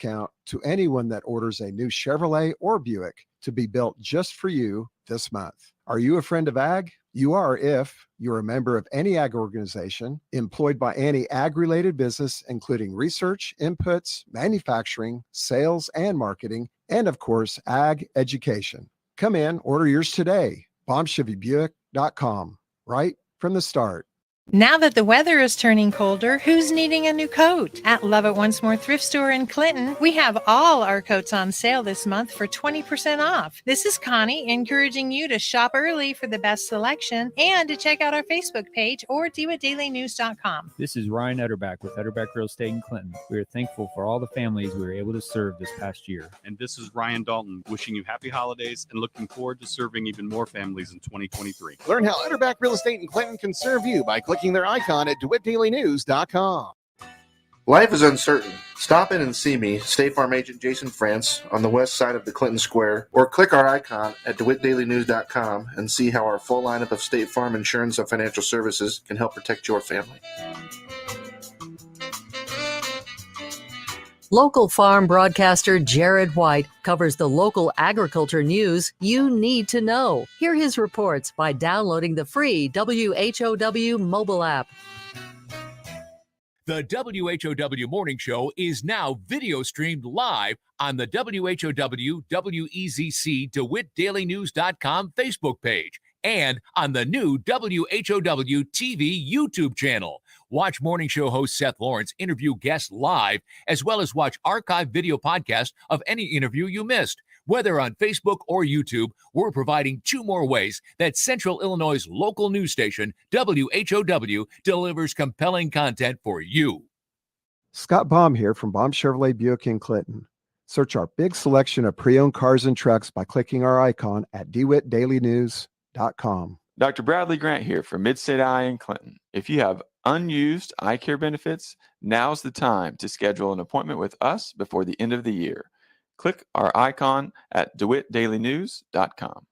discount to anyone that orders a new Chevrolet or Buick to be built just for you this month. Are you a friend of ag? You are if you're a member of any ag organization, employed by any ag-related business, including research, inputs, manufacturing, sales, and marketing, and of course, ag education. Come in, order yours today. BombChevyBuick.com, right from the start. Now that the weather is turning colder, who's needing a new coat? At Love It Once More Thrift Store in Clinton, we have all our coats on sale this month for 20% off. This is Connie encouraging you to shop early for the best selection and to check out our Facebook page or DeWittDailyNews.com. This is Ryan Utterback with Utterback Real Estate in Clinton. We are thankful for all the families we were able to serve this past year. And this is Ryan Dalton wishing you happy holidays and looking forward to serving even more families in 2023. Learn how Utterback Real Estate in Clinton can serve you by clicking their icon at DeWittDailyNews.com. Life is uncertain. Stop in and see me, State Farm Agent Jason France, on the west side of the Clinton Square, or click our icon at DeWittDailyNews.com and see how our full lineup of State Farm insurance and financial services can help protect your family. Local farm broadcaster Jared White covers the local agriculture news you need to know. Hear his reports by downloading the free WHOW mobile app. The WHOW Morning Show is now video streamed live on the WHOW WEZC DeWittDailyNews.com Facebook page and on the new WHOW TV YouTube channel. Watch morning show host Seth Lawrence interview guests live, as well as watch archived video podcasts of any interview you missed. Whether on Facebook or YouTube, we're providing two more ways that Central Illinois' local news station, WHOW, delivers compelling content for you. Scott Baum here from Baum Chevrolet Buick in Clinton. Search our big selection of pre-owned cars and trucks by clicking our icon at DeWittDailyNews.com. Dr. Bradley Grant here from Midstate Eye in Clinton. If you have unused eye care benefits, now's the time to schedule an appointment with us before the end of the year. Click our icon at DeWittDailyNews.com.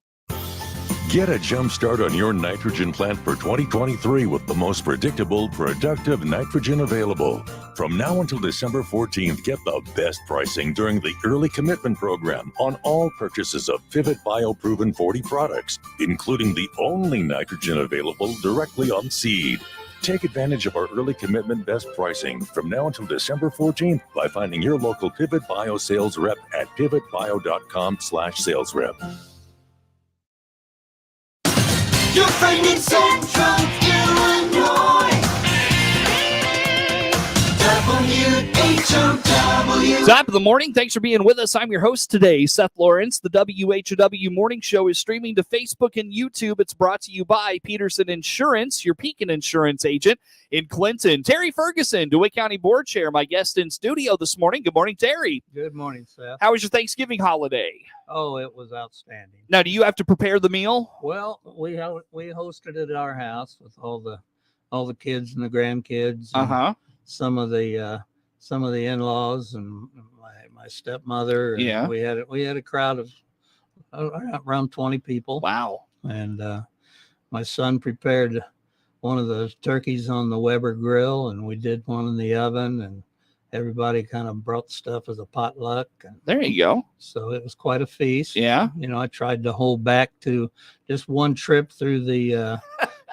Get a jump start on your nitrogen plant for 2023 with the most predictable, productive nitrogen available. From now until December 14th, get the best pricing during the early commitment program on all purchases of Pivot Bio-Proven 40 products, including the only nitrogen available directly on seed. Take advantage of our early commitment best pricing from now until December 14th by finding your local Pivot Bio sales rep at pivotbio.com/sales rep. Your friend in Central Illinois. WHOW. Top of the morning. Thanks for being with us. I'm your host today, Seth Lawrence. The WHOW Morning Show is streaming to Facebook and YouTube. It's brought to you by Peterson Insurance, your Pekin Insurance agent in Clinton. Terry Ferguson, DeWitt County Board Chair, my guest in studio this morning. Good morning, Terry. Good morning, Seth. How was your Thanksgiving holiday? Oh, it was outstanding. Now, do you have to prepare the meal? Well, we hosted it at our house with all the kids and the grandkids. And some of the in-laws and my stepmother. And yeah. We had a crowd of around 20 people. Wow. And my son prepared one of the turkeys on the Weber grill, and we did one in the oven, and everybody kind of brought stuff as a potluck. And there you go. So it was quite a feast. Yeah. You know, I tried to hold back to just one trip through the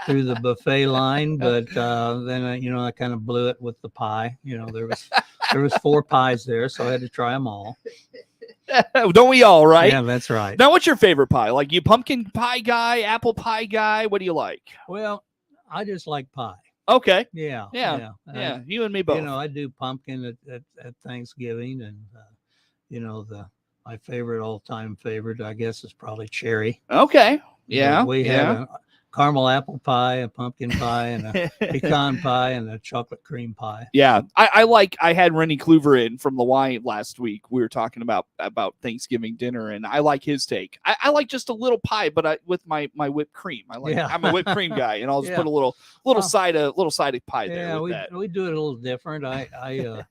through the buffet line, but then I kind of blew it with the pie. You know, there was 4 pies there, so I had to try them all. Don't we all, right? Yeah, that's right. Now, what's your favorite pie? Like, you pumpkin pie guy, apple pie guy? What do you like? Well, I just like pie. Okay. Yeah. You and me both. You know, I do pumpkin at Thanksgiving, and my favorite all-time favorite, I guess, is probably cherry. Okay. Yeah. We have a caramel apple pie, a pumpkin pie, and a pecan pie, and a chocolate cream pie. Yeah. I had Rennie Kluver in from the Y last week. We were talking about Thanksgiving dinner, and I like his take. I like just a little pie, but with my whipped cream. I'm a whipped cream guy, and I'll just put a little side of pie there. Yeah, with that. we do it a little different. I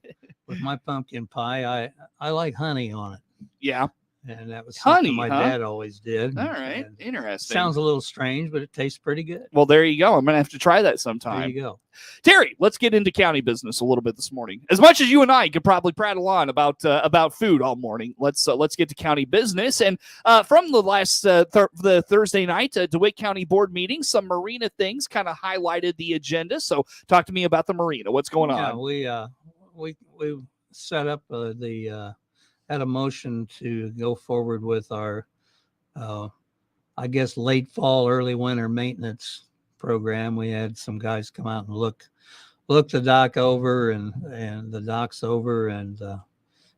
with my pumpkin pie, I like honey on it. Yeah. and that was Honey, something my huh? dad always did. All right. And Interesting. sounds a little strange, but it tastes pretty good. Well, there you go. I'm going to have to try that sometime. There you go. Terry, let's get into county business a little bit this morning. As much as you and I could probably prattle on about food all morning, let's get to county business. And from the last the Thursday night DeWitt County Board meeting, some marina things kind of highlighted the agenda. So talk to me about the marina. What's going on? We set up had a motion to go forward with our I guess late fall, early winter maintenance program. We had some guys come out and look the dock over and the docks over, and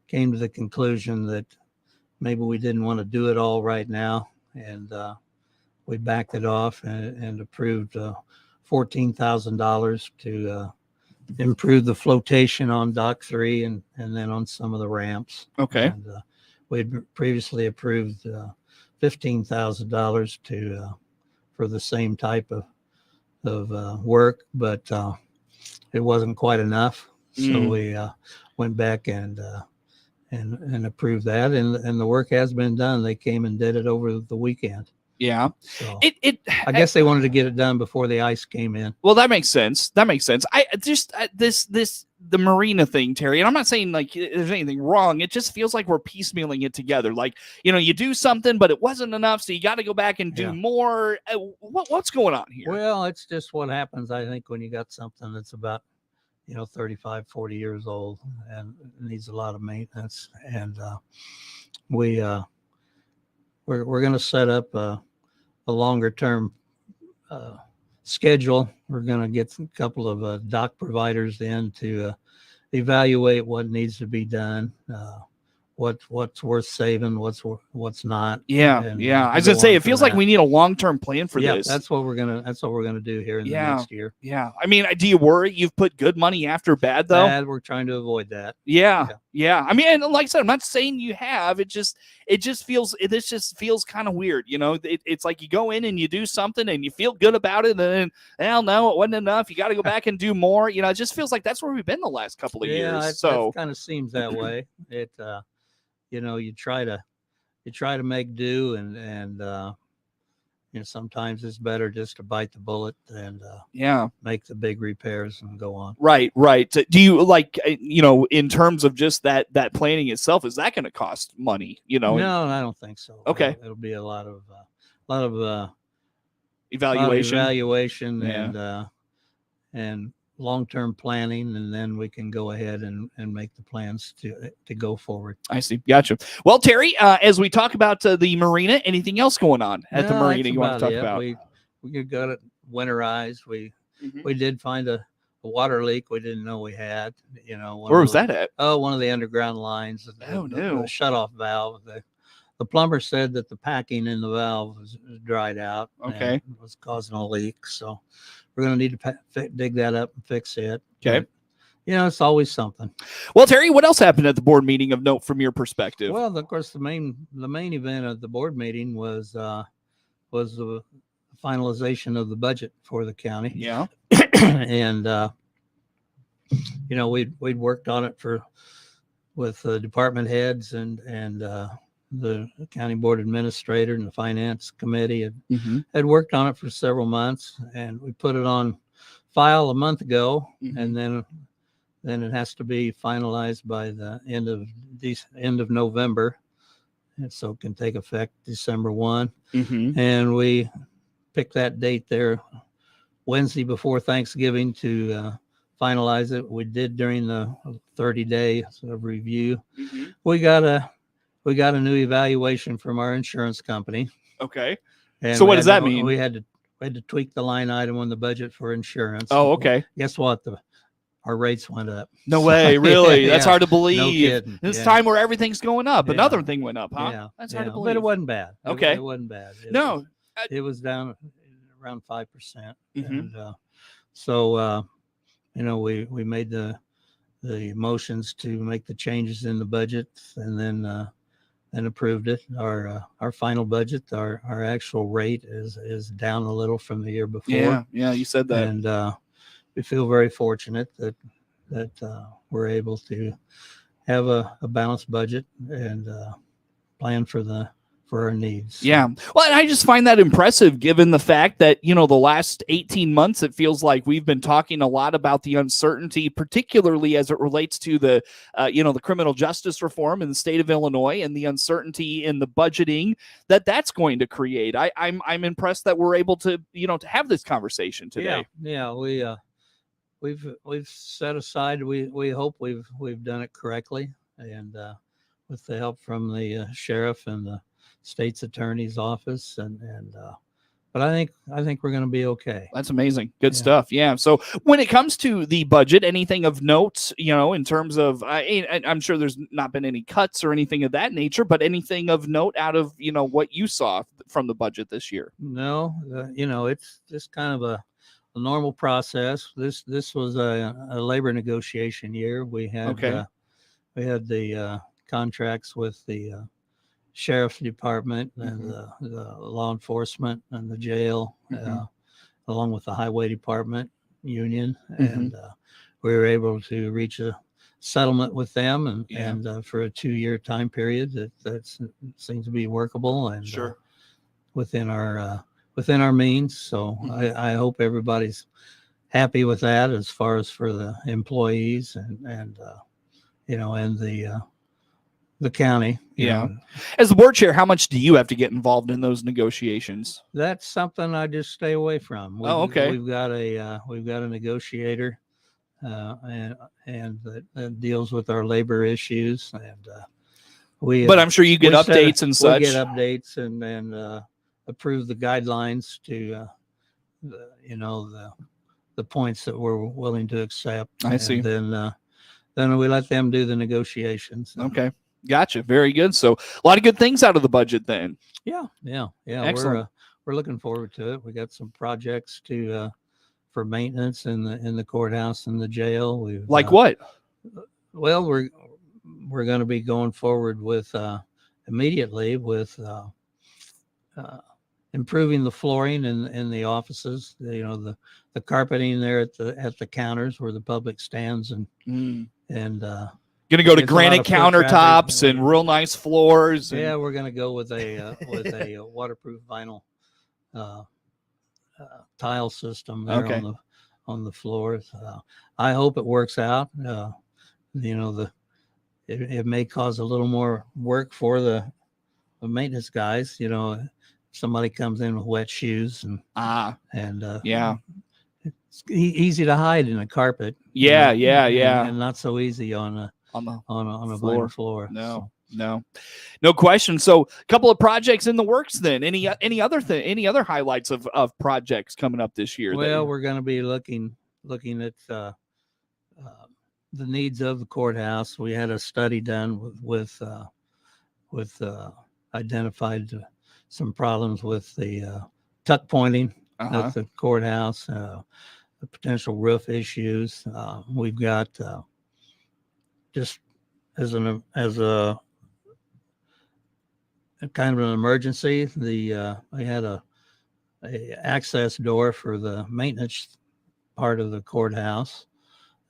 came to the conclusion that maybe we didn't want to do it all right now, and we backed it off and approved $14,000 to improve the flotation on dock 3 and then on some of the ramps. Okay. And we'd previously approved $15,000 to for the same type of work, but it wasn't quite enough. So we went back and approved that, and the work has been done. They came and did it over the weekend. Yeah. So I guess they wanted to get it done before the ice came in. Well, that makes sense. I just the marina thing, Terry, and I'm not saying like there's anything wrong. It just feels like we're piecemealing it together. Like, you do something, but it wasn't enough, so you got to go back and do more. What's going on here? Well, it's just what happens, I think, when you got something that's about 35, 40 years old and needs a lot of maintenance. And we're going to set up a longer term schedule. We're going to get a couple of dock providers in to evaluate what needs to be done, what's worth saving, what's not. Yeah. I was gonna say, it feels like we need a long-term plan for this. That's what we're gonna do here in the next year. Yeah. I mean, do you worry you've put good money after bad though? We're trying to avoid that. Yeah. I mean, and like I said, I'm not saying you have. This just feels kind of weird. It's like you go in and you do something and you feel good about it, and then, hell no, it wasn't enough. You got to go back and do more. It just feels like that's where we've been the last couple of years. So it kind of seems that way. It you try to make do, and sometimes it's better just to bite the bullet and make the big repairs and go on. Right. Do you like in terms of just that planning itself, is that going to cost money? No, I don't think so. Okay. It'll be a lot of evaluation and long-term planning, and then we can go ahead and make the plans to go forward. I see. Gotcha. Well, Terry, as we talk about the marina, anything else going on at the marina you want to talk about? We got it winterized. We did find a water leak we didn't know we had. Where was that at? Oh, one of the underground lines. No. The shutoff valve. The plumber said that the packing in the valve was dried out. Okay. And was causing a leak. So we're going to need to dig that up and fix it. Okay. But, it's always something. Well, Terry, what else happened at the board meeting of note from your perspective? Well, of course, the main event of the board meeting was the finalization of the budget for the county. Yeah. And we'd worked on it with the department heads and the county board administrator and the finance committee had worked on it for several months, and we put it on file a month ago, and then it has to be finalized by the end of November, and so it can take effect December 1. And we picked that date there, Wednesday before Thanksgiving, to finalize it. We did during the 30 days of review. We got a new evaluation from our insurance company. Okay. And so what does that mean? We had to tweak the line item on the budget for insurance. Oh, okay. Guess what? Our rates went up. No way, really? That's hard to believe. No kidding. This time where everything's going up, another thing went up, huh? Yeah. That's hard to believe. But it wasn't bad. Okay. It wasn't bad. It was down around 5%. And so we made the motions to make the changes in the budget, and then approved it. Our final budget, our actual rate is down a little from the year before. Yeah, you said that. And we feel very fortunate that we're able to have a balanced budget and plan for our needs. Yeah. Well, and I just find that impressive given the fact that, the last 18 months, it feels like we've been talking a lot about the uncertainty, particularly as it relates to the criminal justice reform in the state of Illinois and the uncertainty in the budgeting that's going to create. I'm impressed that we're able to, to have this conversation today. Yeah. We've set aside, we hope we've done it correctly. And, with the help from the sheriff and the state's attorney's office, but I think we're going to be okay. That's amazing. Good stuff. Yeah. So when it comes to the budget, anything of note, in terms of, I'm sure there's not been any cuts or anything of that nature, but anything of note out of, what you saw from the budget this year? No, it's just kind of a normal process. This was a labor negotiation year. We had the contracts with the sheriff's department and the law enforcement and the jail, along with the highway department union. And we were able to reach a settlement with them and for a 2-year time period that seems to be workable and within our means. So I hope everybody's happy with that as far as for the employees and the county. As the board chair, how much do you have to get involved in those negotiations? That's something I just stay away from. We've got a negotiator and that deals with our labor issues, and But I'm sure you get updates and such. We get updates and approve the guidelines to the points that we're willing to accept. I see. Then we let them do the negotiations. Okay. Gotcha. Very good. So a lot of good things out of the budget then. Yeah. Excellent. We're looking forward to it. We got some projects for maintenance in the courthouse and the jail. Like what? Well, we're going to be going forward with immediately with improving the flooring in the offices. The carpeting there at the counters where the public stands and Going to go to granite countertops and real nice floors. Yeah, we're going to go with a waterproof vinyl tile system there on the floors. I hope it works out. It may cause a little more work for the maintenance guys. Somebody comes in with wet shoes and it's easy to hide in a carpet. And not so easy on a vinyl floor. No question. So a couple of projects in the works then. Any other highlights of projects coming up this year? Well, we're going to be looking at the needs of the courthouse. We had a study done with identified some problems with the tuck pointing at the courthouse, the potential roof issues. We've got just as a kind of an emergency, we had a access door for the maintenance part of the courthouse,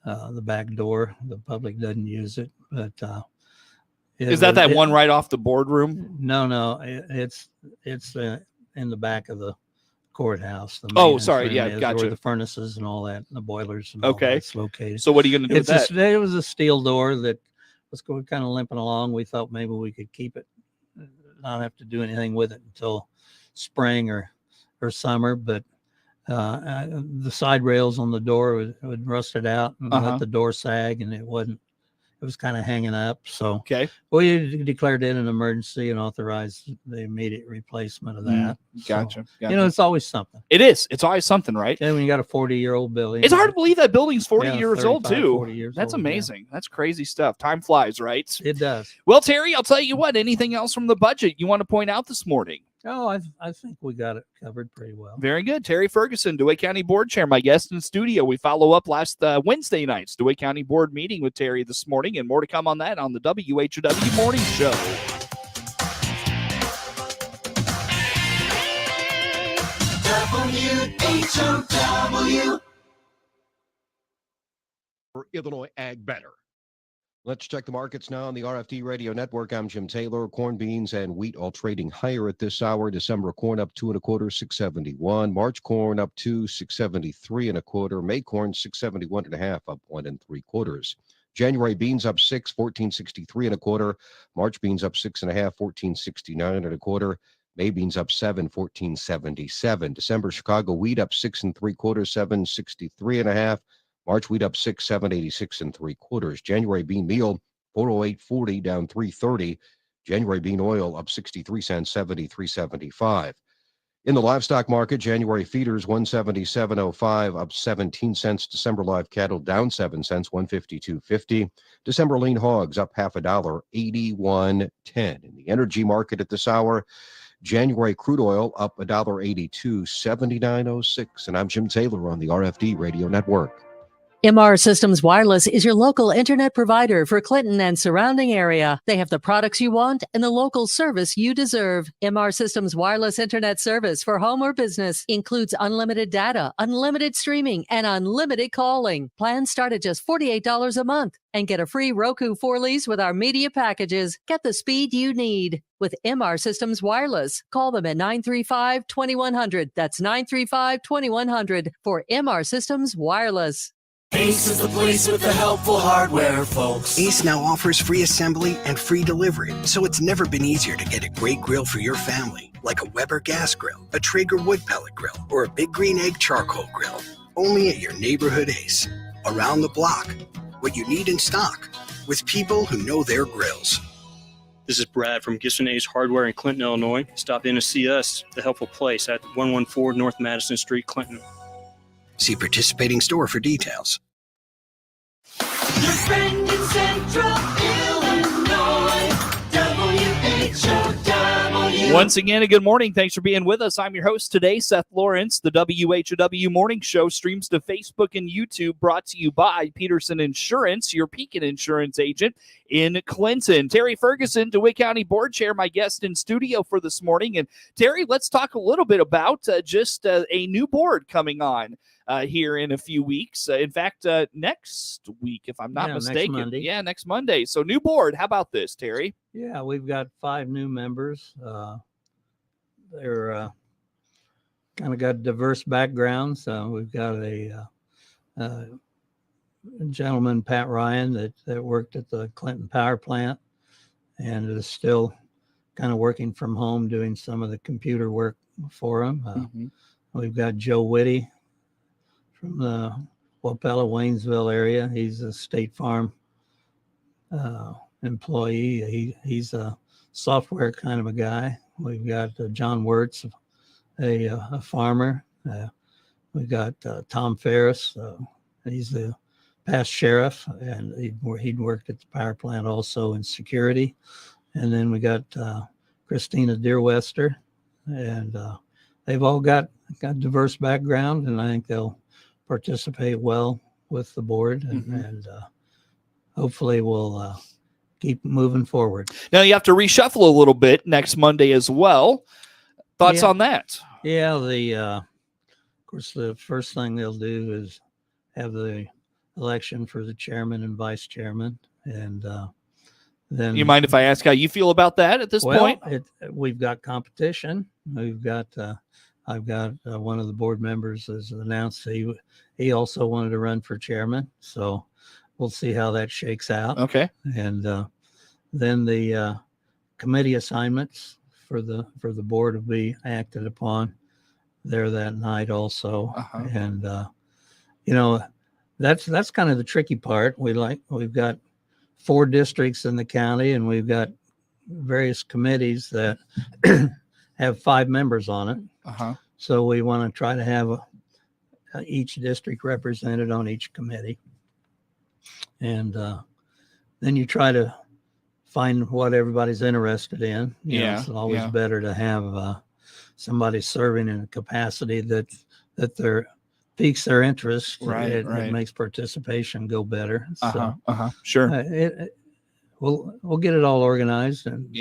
the back door. The public doesn't use it, but is that one right off the boardroom? No, it's in the back of the courthouse. Sorry, gotcha. Where the furnaces and all that, and the boilers and all that's located. So what are you going to do with that? It was a steel door that was going kind of limping along. We thought maybe we could keep it, not have to do anything with it until spring or summer. But the side rails on the door would rusted out and let the door sag, and it was kind of hanging up. So we declared it an emergency and authorized the immediate replacement of that. Gotcha. It's always something. It is. It's always something, right? And when you got a 40-year-old building, it's hard to believe that building's 40 years old too. 40 years That's old, amazing. That's crazy stuff. Time flies, right? It does. Well, Terry, I'll tell you what. Anything else from the budget you want to point out this morning? Oh, I think we got it covered pretty well. Very good. Terry Ferguson, DeWitt County Board Chair, my guest in studio. We follow up last Wednesday night's DeWitt County Board meeting with Terry this morning, and more to come on that on the WHOW Morning Show. For Illinois Ag Better. Let's check the markets now on the RFD Radio Network. I'm Jim Taylor. Corn, beans, and wheat all trading higher at this hour. December corn up 2 1/4, 671. March corn up 2, 673 1/4. May corn 671 1/2, up 1 3/4. January beans up 6, 1463 1/4. March beans up 6 1/2, 1469 1/4. May beans up 7, 1477. December Chicago wheat up 6 3/4, 763 1/2. March wheat up 6, 786 3/4. January bean meal 408.40 down 330. January bean oil up 63 cents, 73.75. In the livestock market, January feeders 177.05 up 17 cents. December live cattle down 7 cents, 152.50. December lean hogs up half $1, 81.10. In the energy market at this hour, January crude oil up $1.82, 79.06. And I'm Jim Taylor on the RFD Radio Network. MR Systems Wireless is your local internet provider for Clinton and surrounding area. They have the products you want and the local service you deserve. MR Systems Wireless Internet service for home or business includes unlimited data, unlimited streaming, and unlimited calling. Plans start at just $48 a month and get a free Roku 4 lease with our media packages. Get the speed you need with MR Systems Wireless. Call them at 935-2100. That's 935-2100 for MR Systems Wireless. Ace is the place with the helpful hardware, folks. Ace now offers free assembly and free delivery, so it's never been easier to get a great grill for your family, like a Weber gas grill, a Traeger wood pellet grill, or a Big Green Egg charcoal grill. Only at your neighborhood Ace. Around the block. What you need in stock. With people who know their grills. This is Brad from Gibson Ace Hardware in Clinton, Illinois. Stop in to see us, the helpful place at 114 North Madison Street, Clinton. See participating store for details. Your friend in Central Illinois, WHOW. Once again, a good morning. Thanks for being with us. I'm your host today, Seth Lawrence. The WHOW Morning Show streams to Facebook and YouTube, brought to you by Peterson Insurance, your Pekin Insurance agent in Clinton. Terry Ferguson, DeWitt County Board Chair, my guest in studio for this morning. And Terry, let's talk a little bit about just a new board coming on here in a few weeks. In fact, next week, if I'm not mistaken. Next Monday. So new board. How about this, Terry? Yeah, we've got 5 new members. They're kind of got diverse backgrounds. We've got a gentleman, Pat Ryan, that worked at the Clinton Power Plant and is still kind of working from home, doing some of the computer work for him. We've got Joe Whitty from the Wapella, Waynesville area. He's a State Farm employee. He's a software kind of a guy. We've got John Wirtz, a farmer. We've got Tom Ferris. He's the past sheriff, and he'd worked at the power plant also in security. And then we got Christina Deerwester, and they've all got diverse background, and I think they'll participate well with the board, and hopefully we'll keep moving forward. Now you have to reshuffle a little bit next Monday as well. Thoughts on that? Yeah, of course, the first thing they'll do is have the election for the chairman and vice chairman, and then. You mind if I ask how you feel about that at this point? We've got competition. We've got. I've got one of the board members has announced he also wanted to run for chairman, so we'll see how that shakes out. Okay. And then the committee assignments for the board will be acted upon there that night also. And that's kind of the tricky part. We've got 4 districts in the county, and we've got various committees that have 5 members on it. So we want to try to have each district represented on each committee. And then you try to find what everybody's interested in. It's always better to have somebody serving in a capacity that piques their interest. It makes participation go better. Sure. We'll get it all organized, and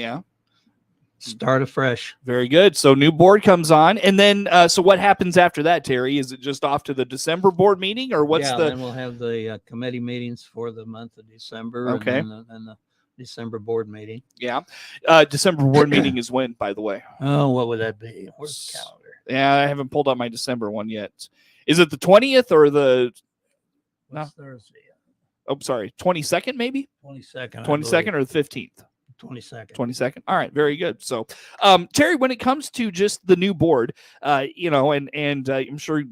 start afresh. Very good. So new board comes on, and then so what happens after that, Terry? Is it just off to the December board meeting, or what's the? Then we'll have the committee meetings for the month of December. Okay. And the December board meeting. Yeah. December board meeting is when, by the way? Oh, what would that be? Where's the calendar? Yeah, I haven't pulled out my December one yet. Is it the 20th or the? What's Thursday? Oh, sorry, 22nd maybe. 22nd. 22nd or the 15th. 22nd. 22nd. All right, very good. So, Terry, when it comes to just the new board, and I'm sure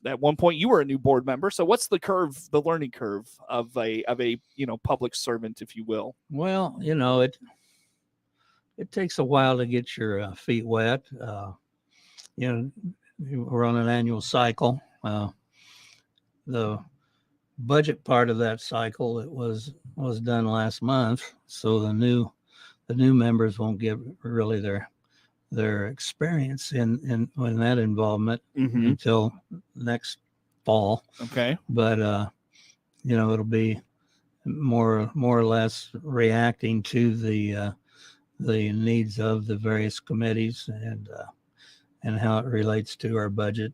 at one point you were a new board member. So, what's the learning curve of a public servant, if you will? Well, it takes a while to get your feet wet. We're on an annual cycle. The budget part of that cycle it was done last month, so the new members won't get really their experience in that involvement until next fall. Okay. But it'll be more or less reacting to the needs of the various committees and how it relates to our budget.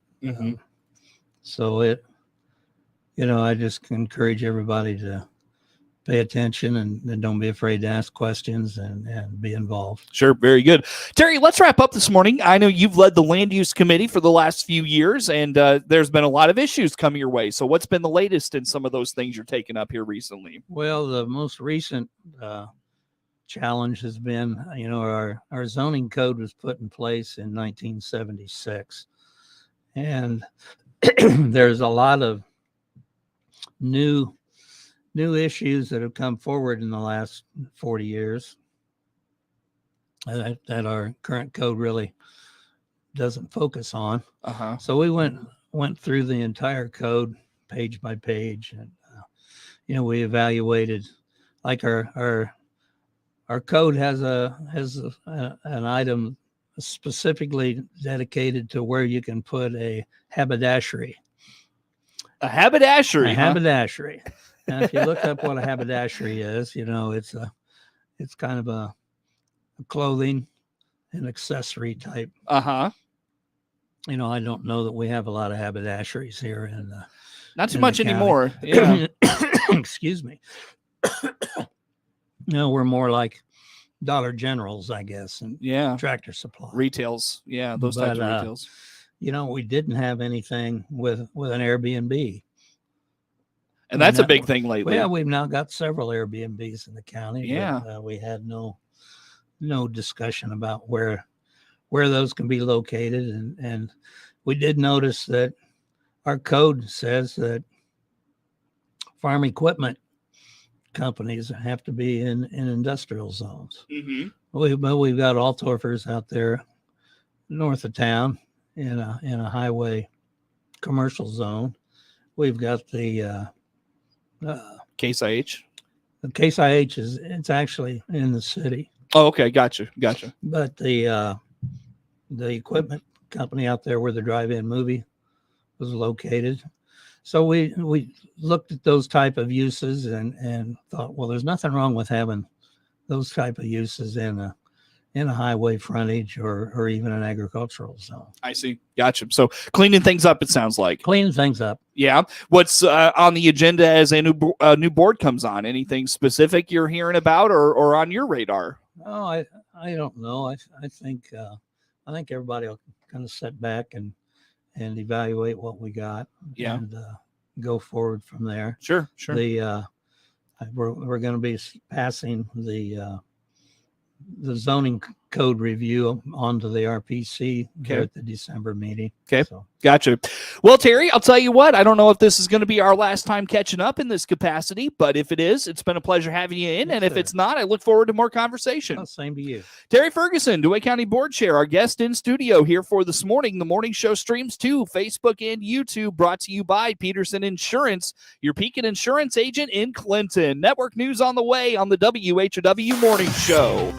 So I just encourage everybody to pay attention and don't be afraid to ask questions and be involved. Sure. Very good. Terry, let's wrap up this morning. I know you've led the land use committee for the last few years, and there's been a lot of issues coming your way. So what's been the latest in some of those things you're taking up here recently? Well, the most recent challenge has been, our zoning code was put in place in 1976. And there's a lot of new issues that have come forward in the last 40 years that our current code really doesn't focus on. So we went through the entire code page by page, and we evaluated, like our code has an item specifically dedicated to where you can put a haberdashery. A haberdashery. A haberdashery. Now, if you look up what a haberdashery is, it's kind of a clothing and accessory type. I don't know that we have a lot of haberdasheries here in not too in much the county. anymore. Yeah. Excuse me. We're more like Dollar Generals, I guess, and Tractor Supply. Retails. Yeah, those types of retails. We didn't have anything with an Airbnb. And that's a big thing lately. Yeah, we've now got several Airbnbs in the county. Yeah. But, we had no discussion about where those can be located. And we did notice that our code says that farm equipment companies have to be in industrial zones. We've got Altorfers out there north of town in a highway commercial zone. We've got the Case IH. The Case IH it's actually in the city. Oh, okay, gotcha. But the equipment company out there where the drive-in movie was located. So we looked at those type of uses and thought, well, there's nothing wrong with having those type of uses in a highway frontage or even an agricultural zone. I see. Gotcha. So cleaning things up, it sounds like. Cleaning things up. Yeah. What's on the agenda as a new board comes on? Anything specific you're hearing about or on your radar? Oh, I don't know. I think everybody will kind of sit back and evaluate what we got. Yeah. And go forward from there. Sure. We're going to be passing the zoning code review onto the RPC here at the December meeting. Okay. So. Gotcha. Well, Terry, I'll tell you what, I don't know if this is going to be our last time catching up in this capacity, but if it is, it's been a pleasure having you in. Yes, and if sir. it's not, I look forward to more conversation. Oh, same to you. Terry Ferguson, DeWitt County Board Chair, our guest in studio here for this morning. The morning show streams to Facebook and YouTube, brought to you by Peterson Insurance, your Pekin insurance agent in Clinton. Network news on the way on the WHOW Morning Show.